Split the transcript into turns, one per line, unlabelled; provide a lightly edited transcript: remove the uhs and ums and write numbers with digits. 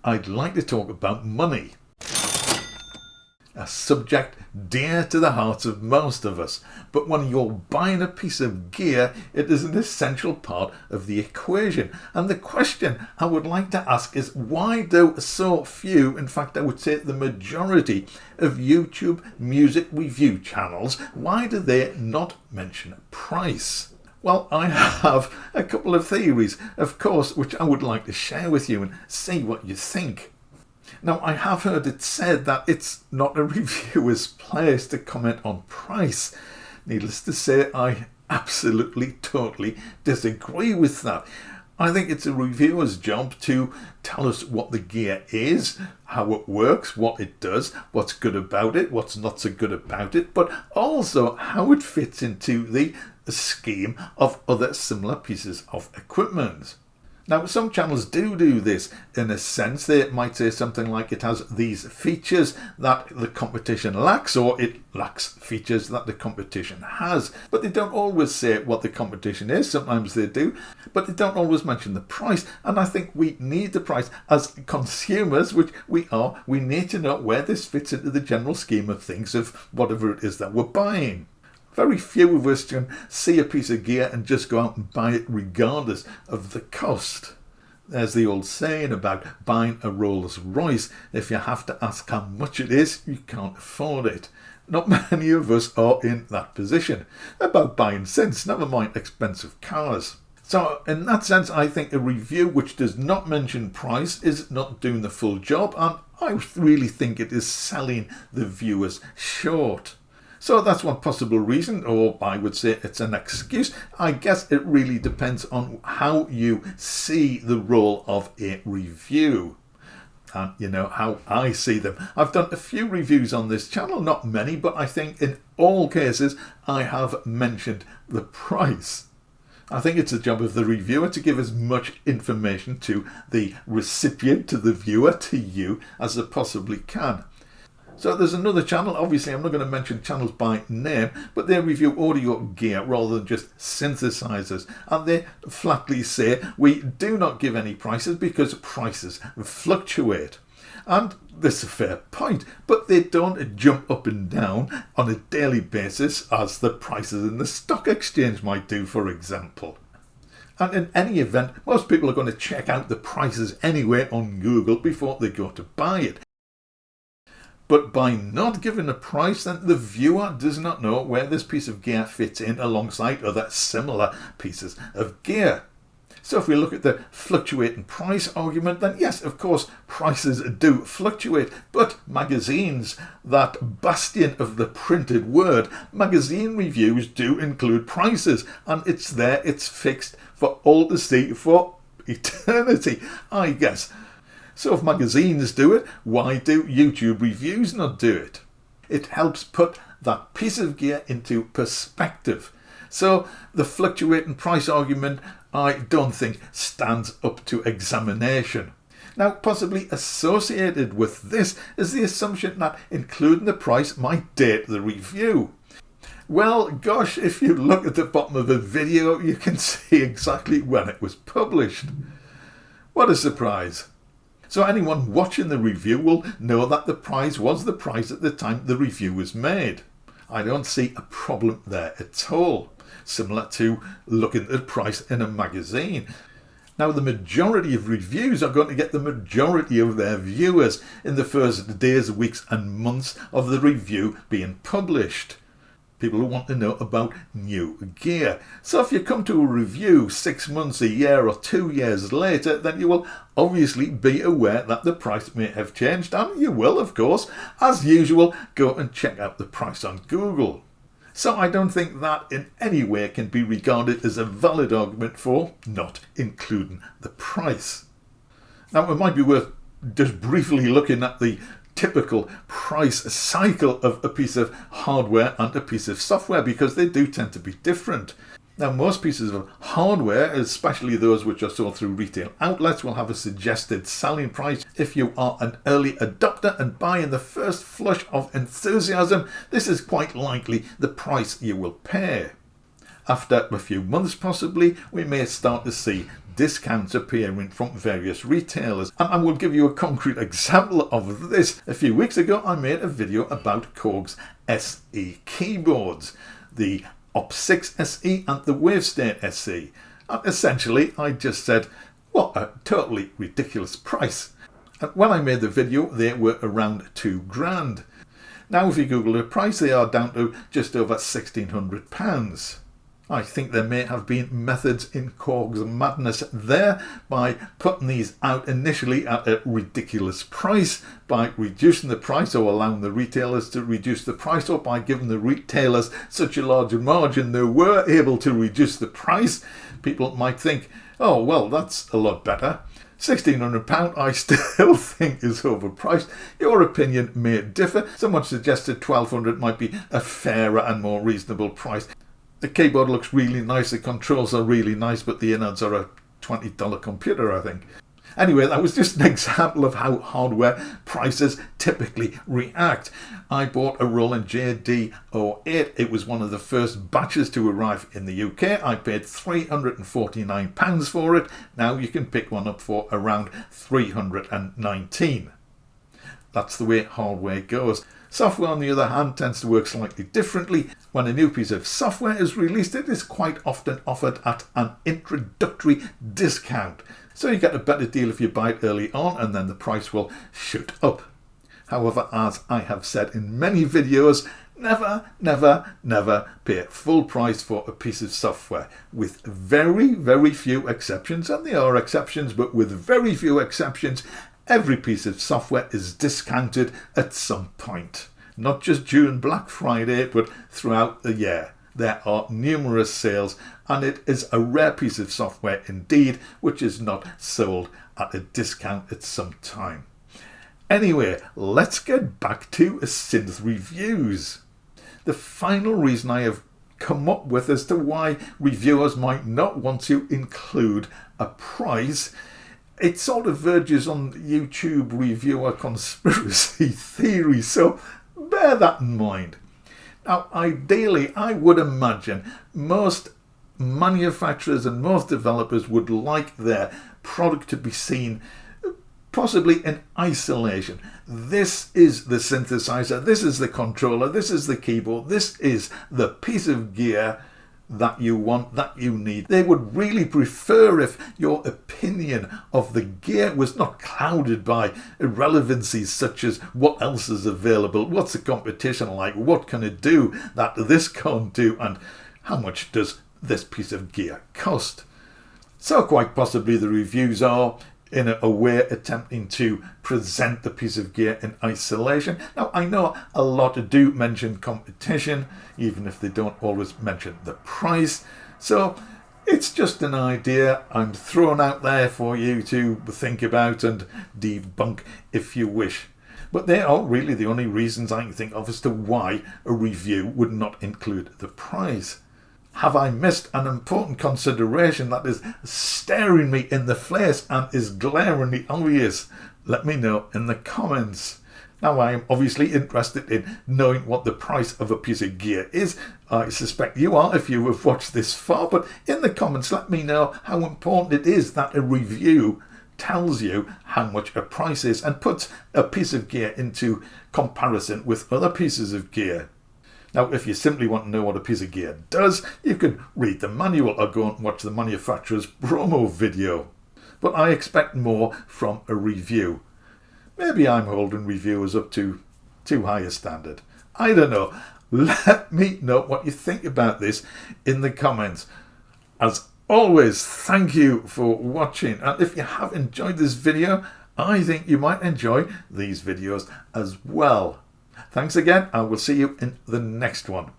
I'd like to talk about money. A subject dear to the hearts of most of us, but when you're buying a piece of gear, it is an essential part of the equation. And the question I would like to ask is, why do so few, in fact I would say the majority of YouTube music review channels, why do they not mention price? Well, I have a couple of theories, of course, which I would like to share with you and see what you think. Now, I have heard it said that it's not a reviewer's place to comment on price. Needless to say, I absolutely, totally disagree with that. I think it's a reviewer's job to tell us what the gear is, how it works, what it does, what's good about it, what's not so good about it, but also how it fits into the scheme of other similar pieces of equipment. Now, some channels do this in a sense. They might say something like it has these features that the competition lacks, or it lacks features that the competition has. But they don't always say what the competition is. Sometimes they do, but they don't always mention the price. And I think we need the price as consumers, which we are. We need to know where this fits into the general scheme of things of whatever it is that we're buying. Very few of us can see a piece of gear and just go out and buy it regardless of the cost. There's the old saying about buying a Rolls Royce. If you have to ask how much it is, you can't afford it. Not many of us are in that position. About buying synths, never mind expensive cars. So in that sense, I think a review which does not mention price is not doing the full job, and I really think it is selling the viewers short. So that's one possible reason, or I would say it's an excuse. I guess it really depends on how you see the role of a review. And you know how I see them. I've done a few reviews on this channel, not many, but I think in all cases I have mentioned the price. I think it's the job of the reviewer to give as much information to the recipient, to the viewer, to you, as they possibly can. So there's another channel, obviously I'm not going to mention channels by name, but they review audio gear rather than just synthesizers. And they flatly say, we do not give any prices because prices fluctuate. And this is a fair point, but they don't jump up and down on a daily basis as the prices in the stock exchange might do, for example. And in any event, most people are going to check out the prices anyway on Google before they go to buy it. But by not giving a price, then the viewer does not know where this piece of gear fits in alongside other similar pieces of gear. So if we look at the fluctuating price argument, then yes, of course, prices do fluctuate, but magazines, that bastion of the printed word, magazine reviews do include prices, and it's there, it's fixed for all to see for eternity, I guess. So if magazines do it, why do YouTube reviews not do it? It helps put that piece of gear into perspective. So the fluctuating price argument, I don't think stands up to examination. Now, possibly associated with this is the assumption that including the price might date the review. Well, gosh, if you look at the bottom of the video, you can see exactly when it was published. What a surprise. So anyone watching the review will know that the price was the price at the time the review was made. I don't see a problem there at all, similar to looking at the price in a magazine. Now, the majority of reviews are going to get the majority of their viewers in the first days, weeks and months of the review being published. People who want to know about new gear. So if you come to a review 6 months, a year or 2 years later, then you will obviously be aware that the price may have changed, and you will, of course, as usual, go and check out the price on Google. So I don't think that in any way can be regarded as a valid argument for not including the price. Now, it might be worth just briefly looking at the typical price cycle of a piece of hardware and a piece of software, because they do tend to be different. Now, most pieces of hardware, especially those which are sold through retail outlets, will have a suggested selling price. If you are an early adopter and buy in the first flush of enthusiasm, this is quite likely the price you will pay. After a few months possibly, we may start to see discounts appearing from various retailers. And I will give you a concrete example of this. A few weeks ago I made a video about Korg's SE keyboards, the Op6 SE and the Wavestate SE. And essentially I just said, what a totally ridiculous price. And when I made the video they were around £2,000. Now if you Google the price they are down to just over £1,600. I think there may have been methods in Korg's madness there by putting these out initially at a ridiculous price, by reducing the price or allowing the retailers to reduce the price, or by giving the retailers such a large margin they were able to reduce the price. People might think, oh well, that's a lot better. £1,600 I still think is overpriced. Your opinion may differ. Someone suggested £1,200 might be a fairer and more reasonable price. The keyboard looks really nice, the controls are really nice, but the innards are a $20 computer, I think. Anyway, that was just an example of how hardware prices typically react. I bought a Roland JD08. It was one of the first batches to arrive in the UK. I paid £349 for it. Now you can pick one up for around $319. That's the way hardware goes. Software, on the other hand, tends to work slightly differently. When a new piece of software is released, it is quite often offered at an introductory discount. So you get a better deal if you buy it early on, and then the price will shoot up. However, as I have said in many videos, never, never, never pay full price for a piece of software. With very, very few exceptions, and there are exceptions, but with very few exceptions, every piece of software is discounted at some point. Not just during Black Friday, but throughout the year. There are numerous sales, and it is a rare piece of software indeed which is not sold at a discount at some time. Anyway, let's get back to synth reviews. The final reason I have come up with as to why reviewers might not want to include a price, it sort of verges on YouTube reviewer conspiracy theory, so bear that in mind. Now, ideally, I would imagine most manufacturers and most developers would like their product to be seen possibly in isolation. This is the synthesizer, this is the controller, this is the keyboard, this is the piece of gear that you want, that you need. They would really prefer if your opinion of the gear was not clouded by irrelevancies such as what else is available, what's the competition like, what can it do that this can't do, and how much does this piece of gear cost. So quite possibly the reviews are in a way attempting to present the piece of gear in isolation. Now I know a lot do mention competition, even if they don't always mention the price, so it's just an idea I'm throwing out there for you to think about and debunk if you wish. But they are really the only reasons I can think of as to why a review would not include the price. Have I missed an important consideration that is staring me in the face and is glaringly obvious? Let me know in the comments. Now I am obviously interested in knowing what the price of a piece of gear is. I suspect you are if you have watched this far, but in the comments let me know how important it is that a review tells you how much a price is and puts a piece of gear into comparison with other pieces of gear. Now, if you simply want to know what a piece of gear does, you can read the manual or go and watch the manufacturer's promo video. But I expect more from a review. Maybe I'm holding reviewers up to too high a standard. I don't know. Let me know what you think about this in the comments. As always, thank you for watching. And if you have enjoyed this video, I think you might enjoy these videos as well. Thanks again. I will see you in the next one.